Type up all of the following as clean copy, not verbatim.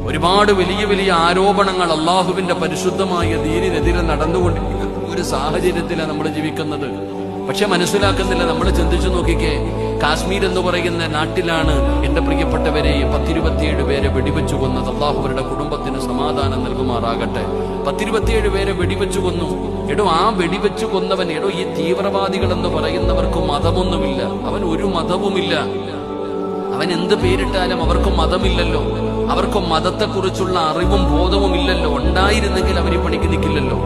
ഒരുപാട് വലിയ വലിയ ആരോപണങ്ങൾ അള്ളാഹുവിന്റെ പരിശുദ്ധമായ ദീനിനെതിരെ നടന്നുകൊണ്ടിരിക്കുന്ന ഒരു സാഹചര്യത്തിലാണ് നമ്മൾ ജീവിക്കുന്നത്. പക്ഷെ മനസ്സിലാക്കുന്നില്ല. നമ്മൾ ചിന്തിച്ചു നോക്കിക്കേ, കാശ്മീർ എന്ന് പറയുന്ന നാട്ടിലാണ് എന്റെ പ്രിയപ്പെട്ടവരെ 10-27 പേരെ വെടിവെച്ചു കൊന്നത്. അള്ളാഹു അവരുടെ കുടുംബത്തിന് സമാധാനം നൽകുമാറാകട്ടെ. 10-27 പേരെ വെടിവെച്ചു കൊന്നു. ആ വെടിവെച്ചു കൊന്നവൻ ഈ തീവ്രവാദികൾ എന്ന് പറയുന്നവർക്ക് മതമൊന്നുമില്ല. അവൻ ഒരു മതവുമില്ല. അവൻ എന്ത് പേരിട്ടാലും അവർക്ക് മതമില്ലല്ലോ. അവർക്ക് മതത്തെക്കുറിച്ചുള്ള അറിവും ബോധവും ഇല്ലല്ലോ. ഉണ്ടായിരുന്നെങ്കിൽ അവർ ഈ പണിക്ക് നിൽക്കില്ലല്ലോ.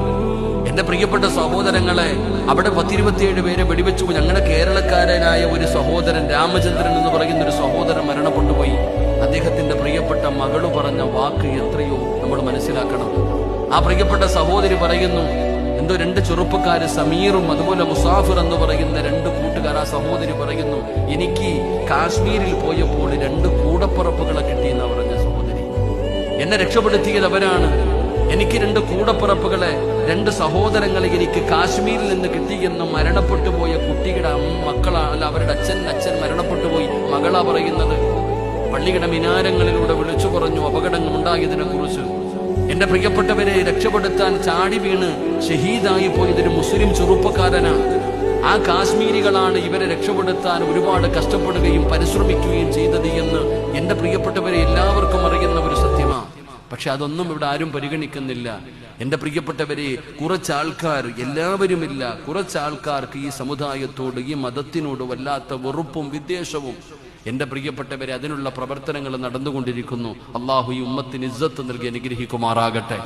എന്റെ പ്രിയപ്പെട്ട സഹോദരങ്ങളെ, അവിടെ 10-27 പേരെ വെടിവെച്ചു. ഞങ്ങളുടെ കേരളക്കാരനായ ഒരു സഹോദരൻ, രാമചന്ദ്രൻ എന്ന് പറയുന്ന ഒരു സഹോദരൻ മരണപ്പെട്ടു പോയി. അദ്ദേഹത്തിന്റെ പ്രിയപ്പെട്ട മകള് പറഞ്ഞ വാക്ക് എത്രയോ നമ്മൾ മനസ്സിലാക്കണം. ആ പ്രിയപ്പെട്ട സഹോദരി പറയുന്നു, എന്തോ 2 ചെറുപ്പക്കാര്, സമീറും അതുപോലെ മുസാഫിർ എന്ന് പറയുന്ന 2 കൂട്ടുകാർ. ആ സഹോദരി പറയുന്നു, എനിക്ക് കാശ്മീരിൽ പോയപ്പോൾ 2 കൂടപ്പുറപ്പുകളെ കിട്ടിയെന്നാ പറഞ്ഞ സഹോദരി. എന്നെ രക്ഷപ്പെടുത്തിയത് അവരാണ്. എനിക്ക് 2 കൂടപ്പിറപ്പുകളെ, 2 സഹോദരങ്ങളെ എനിക്ക് കാശ്മീരിൽ നിന്ന് കിട്ടിയെന്ന് മരണപ്പെട്ടു പോയ കുട്ടിയുടെ മക്കളല്ല, അവരുടെ അച്ഛൻ മരണപ്പെട്ടു പോയി. മകളാ പറയുന്നത്. പള്ളിയുടെ മിനാരങ്ങളിലൂടെ വിളിച്ചു പറഞ്ഞു അപകടങ്ങൾ ഉണ്ടായതിനെ കുറിച്ച്. എന്റെ പ്രിയപ്പെട്ടവരെ രക്ഷപ്പെടുത്താൻ ചാടി വീണ് ഷഹീദായി പോയതൊരു മുസ്ലിം ചെറുപ്പക്കാരനാണ്. ആ കാശ്മീരികളാണ് ഇവരെ രക്ഷപ്പെടുത്താൻ ഒരുപാട് കഷ്ടപ്പെടുകയും പരിശ്രമിക്കുകയും ചെയ്തത് എന്ന് എന്റെ പ്രിയപ്പെട്ടവരെ എല്ലാവർക്കും അറിയുന്ന ഒരു സത്യമാണ്. പക്ഷെ അതൊന്നും ഇവിടെ ആരും പരിഗണിക്കുന്നില്ല. എന്റെ പ്രിയപ്പെട്ടവരെ, കുറച്ചാൾക്കാർ, എല്ലാവരുമില്ല, കുറച്ചാൾക്കാർക്ക് ഈ സമുദായത്തോട്, ഈ മതത്തിനോട് വല്ലാത്ത വെറുപ്പും വിദ്വേഷവും. എന്റെ പ്രിയപ്പെട്ടവരെ, അതിനുള്ള പ്രവർത്തനങ്ങൾ നടന്നുകൊണ്ടിരിക്കുന്നു. അള്ളാഹു ഈ ഉമ്മത്തിന് ഇസ്സത്ത് നൽകി അനുഗ്രഹിക്കുമാറാകട്ടെ.